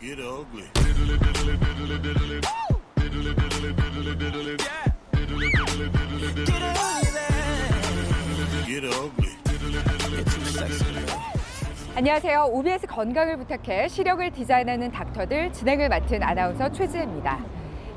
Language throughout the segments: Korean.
Get ugly. Get ugly. 안녕하세요. OBS 건강을 부탁해 시력을 디자인하는 닥터들 진행을 맡은 아나운서 최지혜입니다.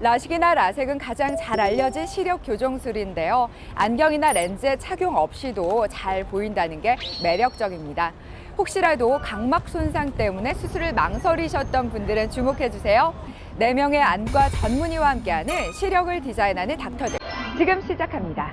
라식이나 라섹은 가장 잘 알려진 시력 교정술인데요. 안경이나 렌즈 착용 없이도 잘 보인다는 게 매력적입니다. 혹시라도 각막 손상 때문에 수술을 망설이셨던 분들은 주목해주세요. 4명의 안과 전문의와 함께하는 시력을 디자인하는 닥터들. 지금 시작합니다.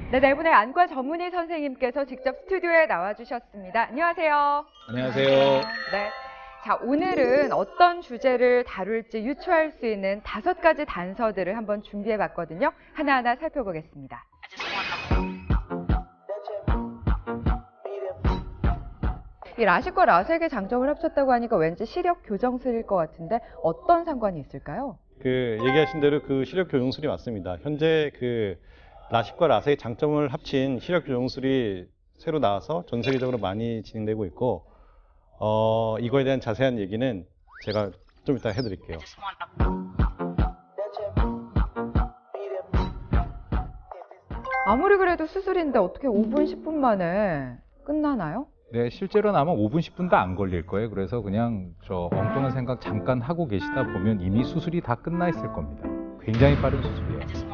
네, 네 분의 안과 전문의 선생님께서 직접 스튜디오에 나와주셨습니다. 안녕하세요. 안녕하세요. 네. 자, 오늘은 어떤 주제를 다룰지 유추할 수 있는 5가지 단서들을 한번 준비해봤거든요. 하나하나 살펴보겠습니다. 이 라식과 라섹의 장점을 합쳤다고 하니까 왠지 시력 교정술일 것 같은데 어떤 상관이 있을까요? 얘기하신 대로 시력 교정술이 맞습니다. 현재 라식과 라섹의 장점을 합친 시력 교정술이 새로 나와서 전 세계적으로 많이 진행되고 있고, 이거에 대한 자세한 얘기는 제가 좀 이따 해드릴게요. 아무리 그래도 수술인데 어떻게 5분, 10분 만에 끝나나요? 네, 실제로는 아마 5분, 10분도 안 걸릴 거예요. 그래서 그냥 엉뚱한 생각 잠깐 하고 계시다 보면 이미 수술이 다 끝나 있을 겁니다. 굉장히 빠른 수술이에요.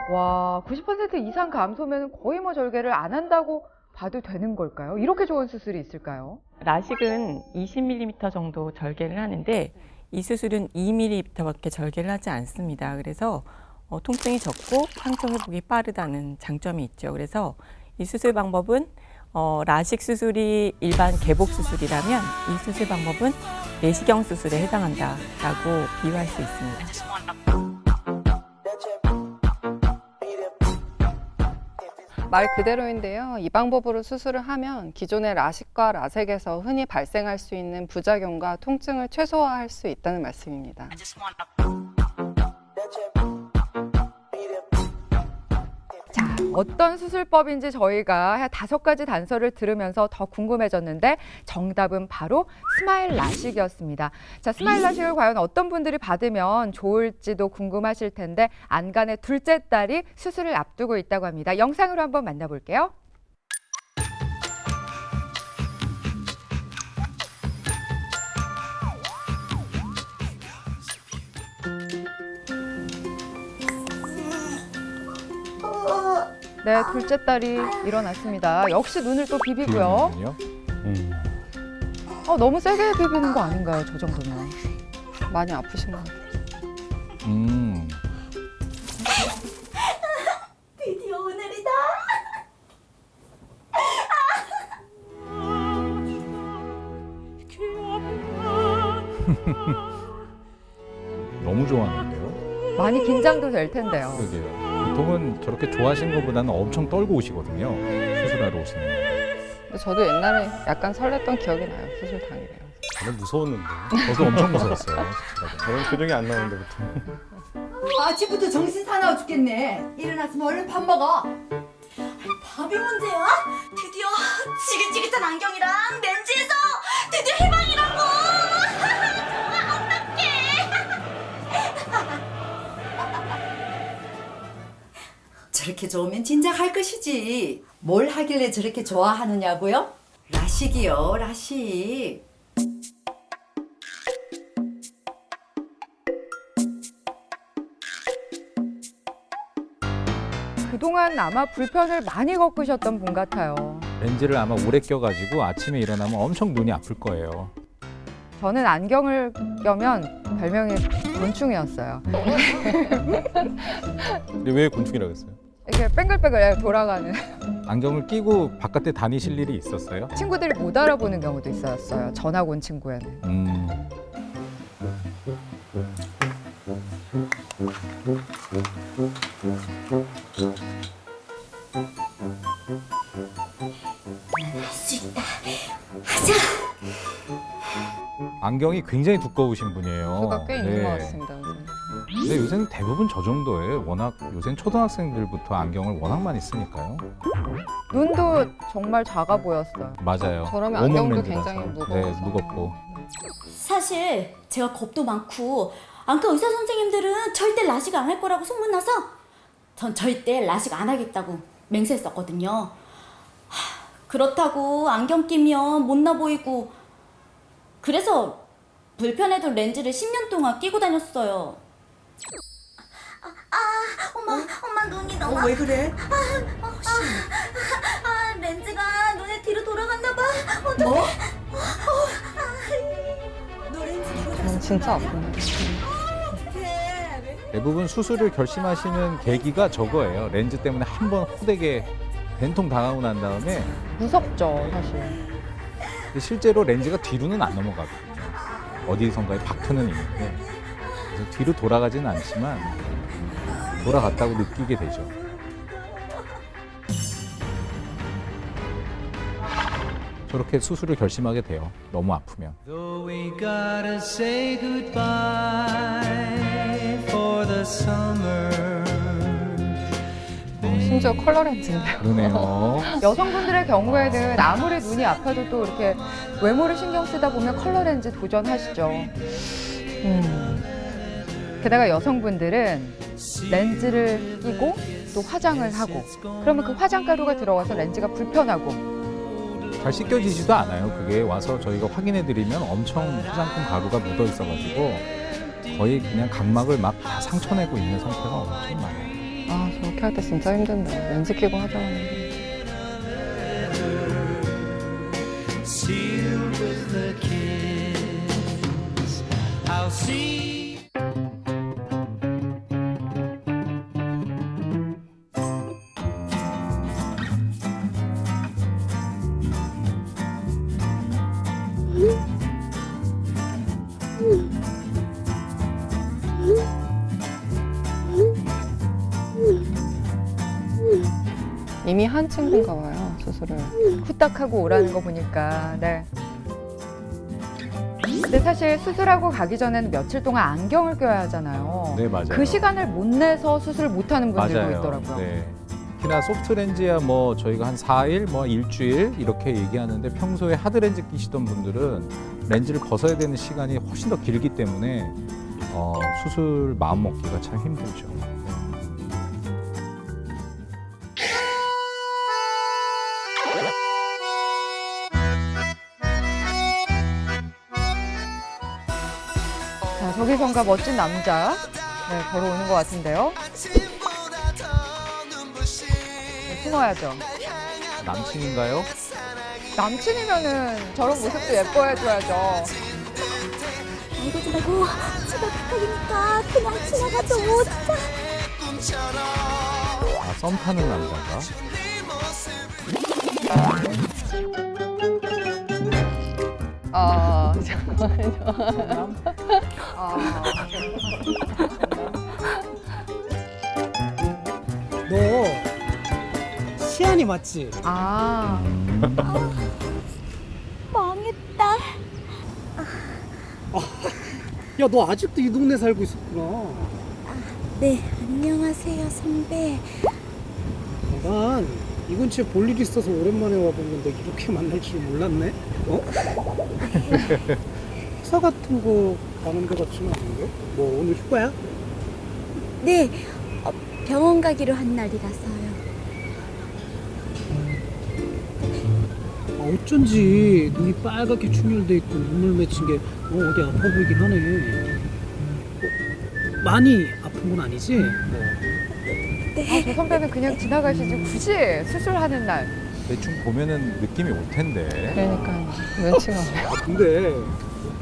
와, 90% 이상 감소면 거의 절개를 안 한다고 봐도 되는 걸까요? 이렇게 좋은 수술이 있을까요? 라식은 20mm 정도 절개를 하는데 이 수술은 2mm밖에 절개를 하지 않습니다. 그래서 통증이 적고 상처 회복이 빠르다는 장점이 있죠. 그래서 이 수술 방법은 라식 수술이 일반 개복 수술이라면 이 수술 방법은 내시경 수술에 해당한다라고 비유할 수 있습니다. 말 그대로인데요. 이 방법으로 수술을 하면 기존의 라식과 라섹에서 흔히 발생할 수 있는 부작용과 통증을 최소화할 수 있다는 말씀입니다. 자, 어떤 수술법인지 저희가 5가지 단서를 들으면서 더 궁금해졌는데 정답은 바로 스마일 라식이었습니다. 자, 스마일 라식을 과연 어떤 분들이 받으면 좋을지도 궁금하실 텐데 안간의 둘째 딸이 수술을 앞두고 있다고 합니다. 영상으로 한번 만나볼게요. 네, 둘째 딸이 일어났습니다. 역시 눈을 또 비비고요. 너무 세게 비비는 거 아닌가요, 저 정도면? 많이 아프신 것 같아요. 드디어 오늘이다. 너무 좋아하는데요. 많이 긴장도 될 텐데요. 그러게요. 보통은 저렇게 좋아하시는 것보다는 엄청 떨고 오시거든요. 수술하러 오시는 거. 근데 저도 옛날에 약간 설렜던 기억이 나요. 수술 당일에요. 저는 무서웠는데. 저도 엄청 무서웠어요. 저는 표정이 안 나오는데 보통. 아침부터 정신 사나워 죽겠네. 일어났으면 얼른 밥 먹어. 밥이 문제야? 드디어 지긋지긋한 안경이랑 렌즈에서 드디어 해방이라고. 어떡해. 저렇게 좋으면 진작 할 것이지. 뭘 하길래 저렇게 좋아하느냐고요? 라식이요, 라식. 그동안 아마 불편을 많이 겪으셨던 분 같아요. 렌즈를 아마 오래 껴가지고 아침에 일어나면 엄청 눈이 아플 거예요. 저는 안경을 껴면 별명이 곤충이었어요. 근데 왜 곤충이라고 했어요? 이렇게 뺑글뺑글 돌아가는. 안경을 끼고 바깥에 다니실 일이 있었어요? 친구들이 못 알아보는 경우도 있었어요. 전학 온 친구에는. 할 수 있다. 안경이 굉장히 두꺼우신 분이에요. 수가 꽤 있는 네. 것 같습니다. 선생님. 근데 요새는 대부분 저 정도예요. 워낙 요새는 초등학생들부터 안경을 워낙 많이 쓰니까요. 눈도 정말 작아 보였어요. 맞아요. 저러면 오목 안경도 렌즈라서. 굉장히 무거워서. 네, 무겁고. 사실 제가 겁도 많고 안과 의사 선생님들은 절대 라식 안 할 거라고 소문나서 전 절대 라식 안 하겠다고 맹세했었거든요. 그렇다고 안경 끼면 못나 보이고 그래서 불편해도 렌즈를 10년 동안 끼고 다녔어요. 엄마 눈이 너무 왜 그래? 렌즈가 눈에 뒤로 돌아갔나 봐. 뭐? 너 렌즈 끼고 진짜 아픈데. 대부분 수술을 결심하시는 계기가 저거예요. 렌즈 때문에 한 번 호되게 된통 당하고 난 다음에 무섭죠, 사실. 근데 실제로 렌즈가 뒤로는 안 넘어가거든요. 어디선가에 박혀는 있는데 그래서 뒤로 돌아가지는 않지만 돌아갔다고 느끼게 되죠. 저렇게 수술을 결심하게 돼요. 너무 아프면. Though we gotta say goodbye for the summer. 심지어 컬러 렌즈인데요. 그러네요. 여성분들의 경우에는 아무리 눈이 아파도 또 이렇게 외모를 신경 쓰다 보면 컬러 렌즈 도전하시죠. 게다가 여성분들은 렌즈를 끼고 또 화장을 하고 그러면 그 화장가루가 들어가서 렌즈가 불편하고 잘 씻겨지지도 않아요. 그게 와서 저희가 확인해드리면 엄청 화장품 가루가 묻어 있어가지고 거의 그냥 각막을 막 다 상처내고 있는 상태가 엄청 많아요. 아, 저렇게 할 때 진짜 힘든데. 렌즈 끼고 화장하는 게. Sealed with the kiss. I'll see. 이미 한 친구인가 봐요, 수술을. 후딱하고 오라는 거 보니까 네. 근데 사실 수술하고 가기 전에는 며칠 동안 안경을 껴야 하잖아요. 네, 맞아요. 그 시간을 못 내서 수술을 못 하는 분들도 맞아요. 있더라고요. 네. 특히나 소프트 렌즈야 뭐 저희가 한 4일, 뭐 일주일 이렇게 얘기하는데 평소에 하드 렌즈 끼시던 분들은 렌즈를 벗어야 되는 시간이 훨씬 더 길기 때문에 수술 마음 먹기가 참 힘들죠. 자, 저기선가 멋진 남자 네, 걸어오는 것 같은데요. 네, 숨어야죠. 남친인가요? 남친이면은 저런 모습도 예뻐해줘야죠. 이러지 말고 제가 부탁이니까 그냥 지나가죠. 진짜. 아, 썸 타는 남자가? 아, 잠깐만요. 너 시안이 맞지? 아, 망했다. 야, 너 아직도 이 동네 살고 있었구나. 네, 안녕하세요, 선배. 난 이 근처에 볼 일 있어서 오랜만에 와본 건데 이렇게 만날 줄 몰랐네. 어? 회사 같은 거 가는 데 같지는 않은데? 뭐 오늘 휴가야? 네, 병원 가기로 한 날이라서요. 어쩐지 눈이 빨갛게 충혈돼 있고 눈물 맺힌 게 어디 아파 보이긴 하네. 많이 아픈 건 아니지? 아, 저 선배는 그냥 지나가시지 굳이 수술하는 날. 대충 보면은 느낌이 올 텐데. 그러니까 눈치가 없네요. 근데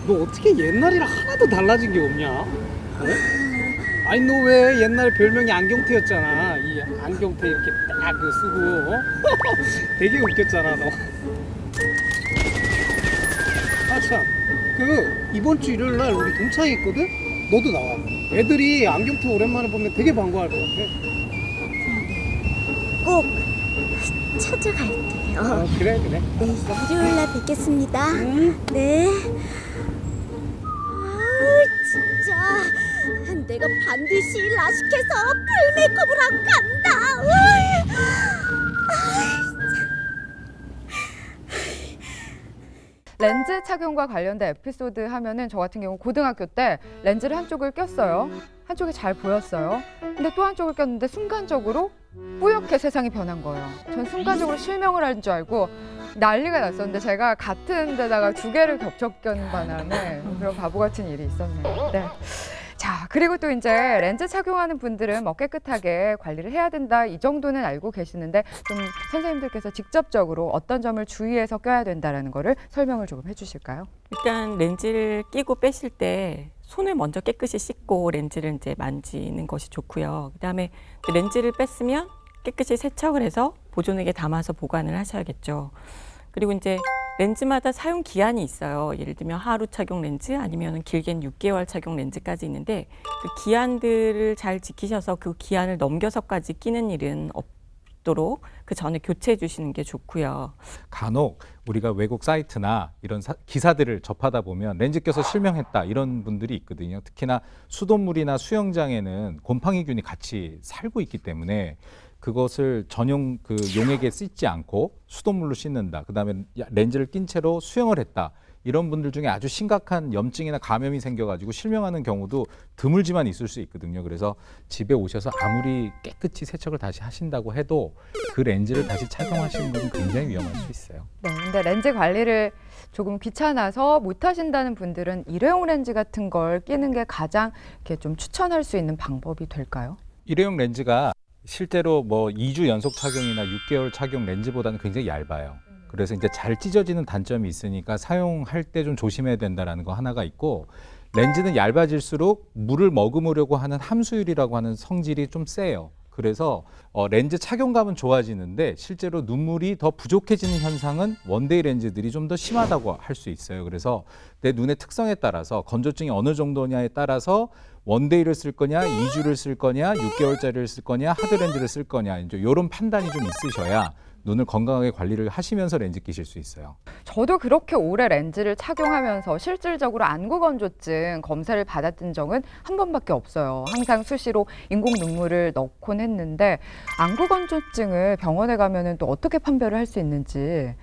너 어떻게 옛날이랑 하나도 달라진 게 없냐? 어? 아니 너 왜 옛날에 별명이 안경테였잖아. 이 안경테 이렇게 딱 그 쓰고 어? 되게 웃겼잖아 너. 아참 그 이번 주 일요일 날 우리 동창회 있거든? 너도 나와. 애들이 안경테 오랜만에 보면 되게 반가워할 것 같아. 꼭 찾아갈게요. 그래. 네, 일요일 날 뵙겠습니다. 네. 진짜 내가 반드시 라식해서 풀 메이크업을 하고 간다. 렌즈 착용과 관련된 에피소드 하면은 저 같은 경우 고등학교 때 렌즈를 한쪽을 꼈어요. 한쪽이 잘 보였어요. 근데 또 한쪽을 꼈는데 순간적으로 뿌옇게 세상이 변한 거예요. 전 순간적으로 실명을 한 줄 알고 난리가 났었는데 제가 같은 데다가 두 개를 겹쳐 껴는 바람에 그런 바보 같은 일이 있었네요. 네. 자, 그리고 또 이제 렌즈 착용하는 분들은 뭐 깨끗하게 관리를 해야 된다 이 정도는 알고 계시는데 좀 선생님들께서 직접적으로 어떤 점을 주의해서 껴야 된다라는 거를 설명을 조금 해주실까요? 일단 렌즈를 끼고 빼실 때 손을 먼저 깨끗이 씻고 렌즈를 이제 만지는 것이 좋고요. 그다음에 렌즈를 뺐으면 깨끗이 세척을 해서 보존액에 담아서 보관을 하셔야겠죠. 그리고 이제 렌즈마다 사용 기한이 있어요. 예를 들면 하루 착용 렌즈 아니면 길게는 6개월 착용 렌즈까지 있는데 그 기한들을 잘 지키셔서 그 기한을 넘겨서까지 끼는 일은 없도록 그 전에 교체해 주시는 게 좋고요. 간혹 우리가 외국 사이트나 이런 기사들을 접하다 보면 렌즈 껴서 실명했다 이런 분들이 있거든요. 특히나 수돗물이나 수영장에는 곰팡이균이 같이 살고 있기 때문에 그것을 전용 그 용액에 씻지 않고 수돗물로 씻는다. 그다음에 렌즈를 낀 채로 수영을 했다. 이런 분들 중에 아주 심각한 염증이나 감염이 생겨가지고 실명하는 경우도 드물지만 있을 수 있거든요. 그래서 집에 오셔서 아무리 깨끗이 세척을 다시 하신다고 해도 그 렌즈를 다시 착용하시는 분은 굉장히 위험할 수 있어요. 네, 근데 렌즈 관리를 조금 귀찮아서 못 하신다는 분들은 일회용 렌즈 같은 걸 끼는 게 가장 이렇게 좀 추천할 수 있는 방법이 될까요? 일회용 렌즈가 실제로 뭐 2주 연속 착용이나 6개월 착용 렌즈보다는 굉장히 얇아요. 그래서 이제 잘 찢어지는 단점이 있으니까 사용할 때 좀 조심해야 된다는 거 하나가 있고, 렌즈는 얇아질수록 물을 머금으려고 하는 함수율이라고 하는 성질이 좀 세요. 그래서 렌즈 착용감은 좋아지는데 실제로 눈물이 더 부족해지는 현상은 원데이 렌즈들이 좀 더 심하다고 할 수 있어요. 그래서 내 눈의 특성에 따라서 건조증이 어느 정도냐에 따라서 원데이를 쓸 거냐, 2주를 쓸 거냐, 6개월짜리를 쓸 거냐, 하드 렌즈를 쓸 거냐, 이제 이런 판단이 좀 있으셔야 눈을 건강하게 관리를 하시면서 렌즈 끼실 수 있어요. 저도 그렇게 오래 렌즈를 착용하면서 실질적으로 안구 건조증 검사를 받았던 적은 한 번밖에 없어요. 항상 수시로 인공 눈물을 넣곤 했는데 안구 건조증을 병원에 가면은 또 어떻게 판별을 할 수 있는지.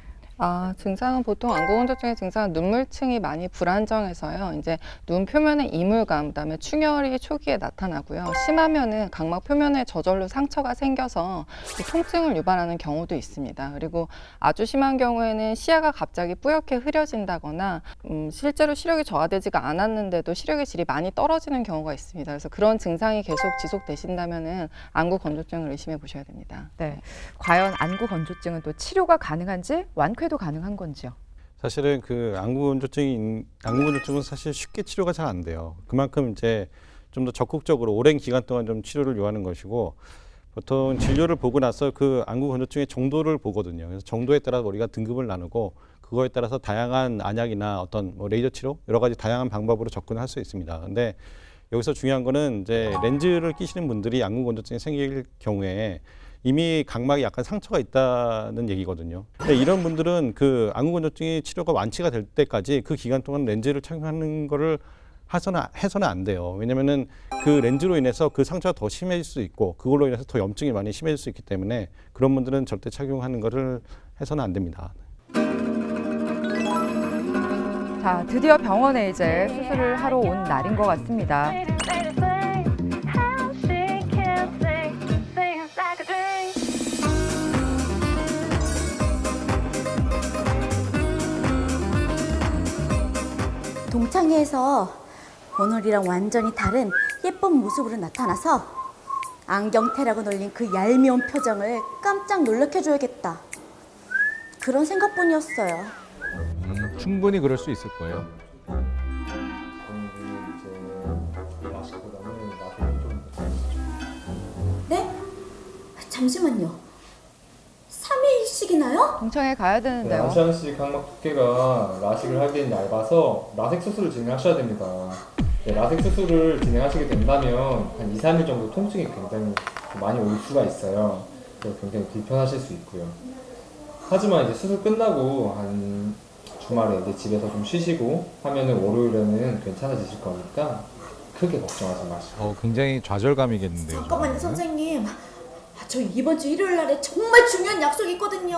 증상은 보통 안구 건조증의 증상은 눈물층이 많이 불안정해서요. 이제 눈 표면에 이물감, 그다음에 충혈이 초기에 나타나고요. 심하면은 각막 표면에 저절로 상처가 생겨서 통증을 유발하는 경우도 있습니다. 그리고 아주 심한 경우에는 시야가 갑자기 뿌옇게 흐려진다거나 실제로 시력이 저하되지가 않았는데도 시력의 질이 많이 떨어지는 경우가 있습니다. 그래서 그런 증상이 계속 지속되신다면은 안구 건조증을 의심해 보셔야 됩니다. 네, 과연 안구 건조증은 또 치료가 가능한지 완쾌도 가능한 건지요? 사실은 그 안구 건조증은 사실 쉽게 치료가 잘 안 돼요. 그만큼 이제 좀 더 적극적으로 오랜 기간 동안 좀 치료를 요하는 것이고, 보통 진료를 보고 나서 그 안구 건조증의 정도를 보거든요. 그래서 정도에 따라서 우리가 등급을 나누고 그거에 따라서 다양한 안약이나 어떤 뭐 레이저 치료 여러 가지 다양한 방법으로 접근할 수 있습니다. 근데 여기서 중요한 거는 이제 렌즈를 끼시는 분들이 안구 건조증이 생길 경우에 이미 각막에 약간 상처가 있다는 얘기거든요. 근데 이런 분들은 그 안구 건조증이 치료가 완치가 될 때까지 그 기간 동안 렌즈를 착용하는 거를 해서는 안 돼요. 왜냐면은 그 렌즈로 인해서 그 상처가 더 심해질 수 있고 그걸로 인해서 더 염증이 많이 심해질 수 있기 때문에 그런 분들은 절대 착용하는 거를 해서는 안 됩니다. 자, 드디어 병원에 이제 수술을 하러 온 날인 것 같습니다. 동창회에서 오늘이랑 완전히 다른 예쁜 모습으로 나타나서 안경테라고 놀린 그 얄미운 표정을 깜짝 놀래켜줘야겠다. 그런 생각뿐이었어요. 충분히 그럴 수 있을 거예요. 네? 잠시만요. 3일씩이나요? 동창회 가야 네, 되는데요. 아시안씨 각막 두께가 라식을 하기엔 얇아서 라섹 수술을 진행하셔야 됩니다. 네, 라섹 수술을 진행하시게 된다면 한 2, 3일 정도 통증이 굉장히 많이 올 수가 있어요. 그래서 굉장히 불편하실 수 있고요. 하지만 이제 수술 끝나고 한 주말에 이제 집에서 좀 쉬시고 하면은 월요일에는 괜찮아지실 거니까 크게 걱정하지 마시고. 굉장히 좌절감이겠는데요. 잠깐만요, 저는. 선생님. 저 이번 주 일요일 날에 정말 중요한 약속이 있거든요.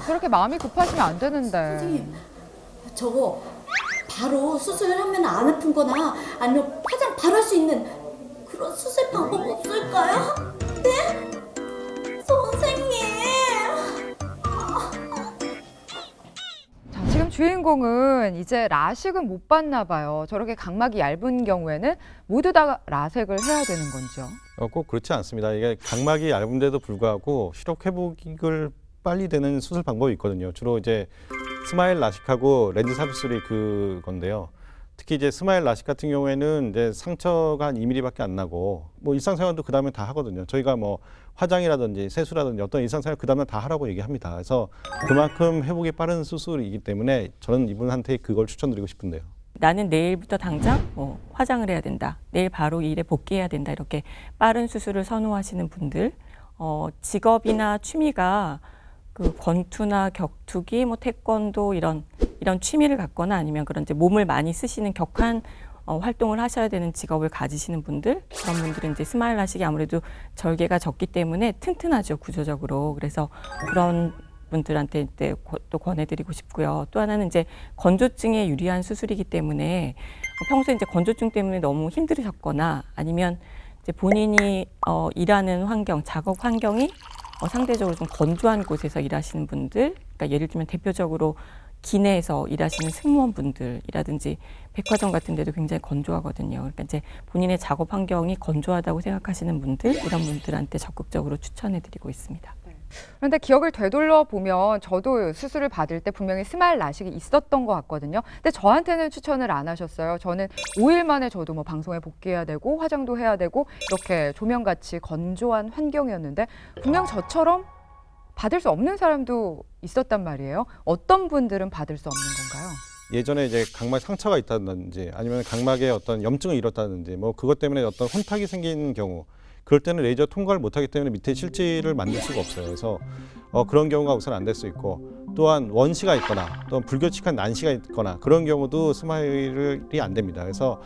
그렇게 마음이 급하시면 안 되는데. 선생님, 저거 바로 수술을 하면 안 아픈 거나 아니면 화장 바로 할 수 있는 그런 수술 방법 없을까요? 네? 선생님. 자, 지금 주인공은 이제 라식은 못 받나 봐요. 저렇게 각막이 얇은 경우에는 모두 다 라섹을 해야 되는 건지요? 꼭 그렇지 않습니다. 이게 각막이 얇은데도 불구하고 시력 회복을 빨리 되는 수술 방법이 있거든요. 주로 이제 스마일 라식하고 렌즈 삽입술이 그건데요. 특히 이제 스마일 라식 같은 경우에는 이제 상처가 한 2mm밖에 안 나고 뭐 일상생활도 그 다음에 다 하거든요. 저희가 뭐 화장이라든지 세수라든지 어떤 일상생활 그 다음에 다 하라고 얘기합니다. 그래서 그만큼 회복이 빠른 수술이기 때문에 저는 이분한테 그걸 추천드리고 싶은데요. 나는 내일부터 당장 화장을 해야 된다. 내일 바로 일에 복귀해야 된다. 이렇게 빠른 수술을 선호하시는 분들, 직업이나 취미가 그 권투나 격투기, 뭐 태권도 이런 취미를 갖거나 아니면 그런 이제 몸을 많이 쓰시는 격한 활동을 하셔야 되는 직업을 가지시는 분들, 그런 분들은 이제 스마일 라식이 아무래도 절개가 적기 때문에 튼튼하죠, 구조적으로. 그래서 그런 분들한테 또 권해드리고 싶고요. 또 하나는 이제 건조증에 유리한 수술이기 때문에 평소에 이제 건조증 때문에 너무 힘들으셨거나 아니면 이제 본인이 일하는 환경, 작업 환경이 상대적으로 좀 건조한 곳에서 일하시는 분들, 그러니까 예를 들면 대표적으로 기내에서 일하시는 승무원분들이라든지 백화점 같은 데도 굉장히 건조하거든요. 그러니까 이제 본인의 작업 환경이 건조하다고 생각하시는 분들, 이런 분들한테 적극적으로 추천해드리고 있습니다. 그런데 기억을 되돌려 보면 저도 수술을 받을 때 분명히 스마일 라식이 있었던 것 같거든요. 근데 저한테는 추천을 안 하셨어요. 저는 5일 만에 저도 뭐 방송에 복귀해야 되고 화장도 해야 되고 이렇게 조명같이 건조한 환경이었는데 분명 저처럼 받을 수 없는 사람도 있었단 말이에요. 어떤 분들은 받을 수 없는 건가요? 예전에 이제 각막 상처가 있다든지 아니면 각막에 어떤 염증을 일었다든지 뭐 그것 때문에 어떤 혼탁이 생긴 경우, 그럴 때는 레이저 통과를 못하기 때문에 밑에 실질을 만들 수가 없어요. 그래서 그런 경우가 우선 안 될 수 있고, 또한 원시가 있거나 또 불규칙한 난시가 있거나 그런 경우도 스마일이 안 됩니다. 그래서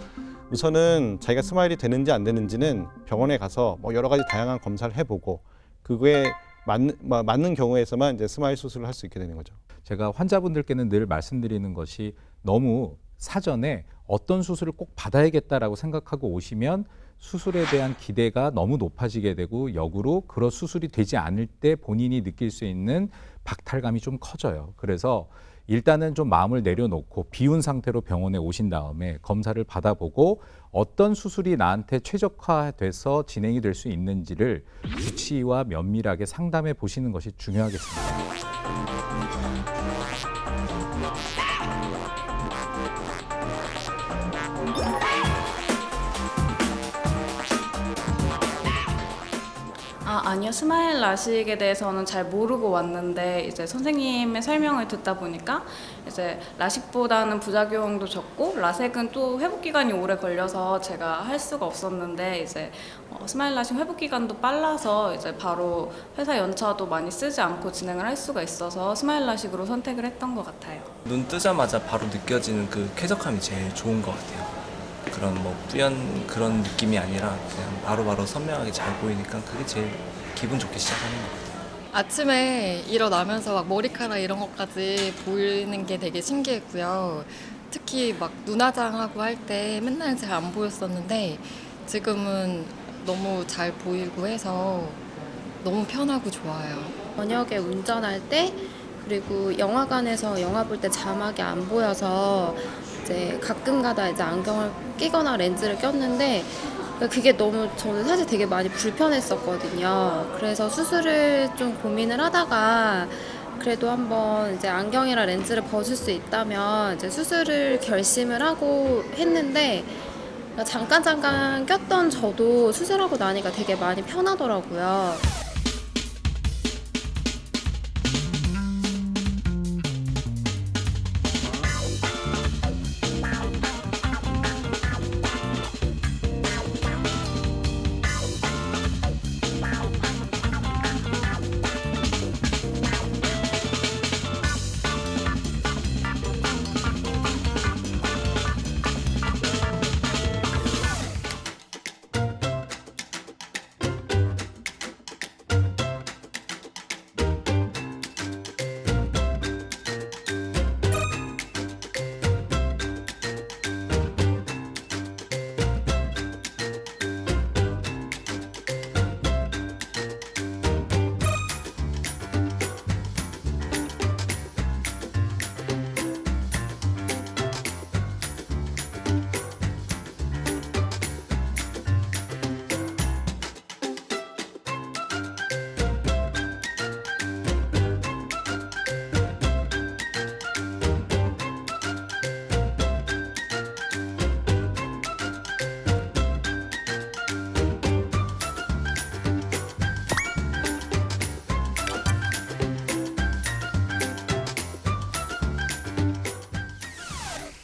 우선은 자기가 스마일이 되는지 안 되는지는 병원에 가서 뭐 여러 가지 다양한 검사를 해보고 그거에 맞는 경우에서만 이제 스마일 수술을 할 수 있게 되는 거죠. 제가 환자분들께는 늘 말씀드리는 것이 너무 사전에 어떤 수술을 꼭 받아야겠다라고 생각하고 오시면 수술에 대한 기대가 너무 높아지게 되고 역으로 그런 수술이 되지 않을 때 본인이 느낄 수 있는 박탈감이 좀 커져요. 그래서 일단은 좀 마음을 내려놓고 비운 상태로 병원에 오신 다음에 검사를 받아보고 어떤 수술이 나한테 최적화돼서 진행이 될 수 있는지를 주치의와 면밀하게 상담해 보시는 것이 중요하겠습니다. 아니요. 스마일 라식에 대해서는 잘 모르고 왔는데 이제 선생님의 설명을 듣다 보니까 이제 라식보다는 부작용도 적고 라섹은 또 회복 기간이 오래 걸려서 제가 할 수가 없었는데 이제 스마일 라식 회복 기간도 빨라서 이제 바로 회사 연차도 많이 쓰지 않고 진행을 할 수가 있어서 스마일 라식으로 선택을 했던 것 같아요. 눈 뜨자마자 바로 느껴지는 그 쾌적함이 제일 좋은 것 같아요. 그런 뭐 뿌연 그런 느낌이 아니라 그냥 바로바로 선명하게 잘 보이니까 그게 제일 기분 좋게 시작하는 것 같아요. 아침에 일어나면서 막 머리카락 이런 것까지 보이는 게 되게 신기했고요. 특히 막 눈화장하고 할 때 맨날 잘 안 보였었는데 지금은 너무 잘 보이고 해서 너무 편하고 좋아요. 저녁에 운전할 때 그리고 영화관에서 영화 볼 때 자막이 안 보여서 이제 가끔가다 이제 안경을 끼거나 렌즈를 꼈는데 그게 너무 저는 사실 되게 많이 불편했었거든요. 그래서 수술을 좀 고민을 하다가 그래도 한번 이제 안경이랑 렌즈를 벗을 수 있다면 이제 수술을 결심을 하고 했는데 잠깐 꼈던 저도 수술하고 나니까 되게 많이 편하더라고요.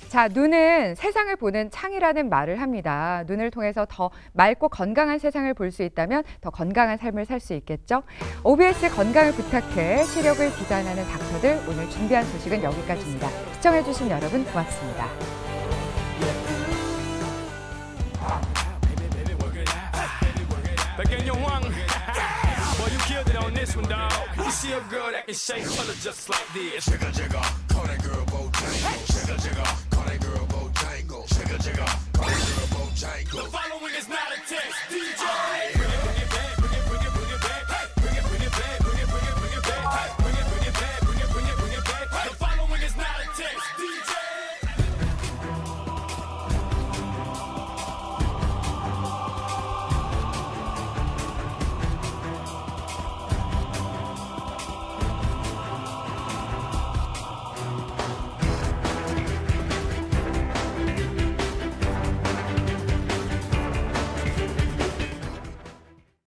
자, 눈은 세상을 보는 창이라는 말을 합니다. 눈을 통해서 더 맑고 건강한 세상을 볼 수 있다면 더 건강한 삶을 살 수 있겠죠? OBS 건강을 부탁해 시력을 디자인하는 닥터들, 오늘 준비한 소식은 여기까지입니다. 시청해주신 여러분 고맙습니다. The following is not a test. DJ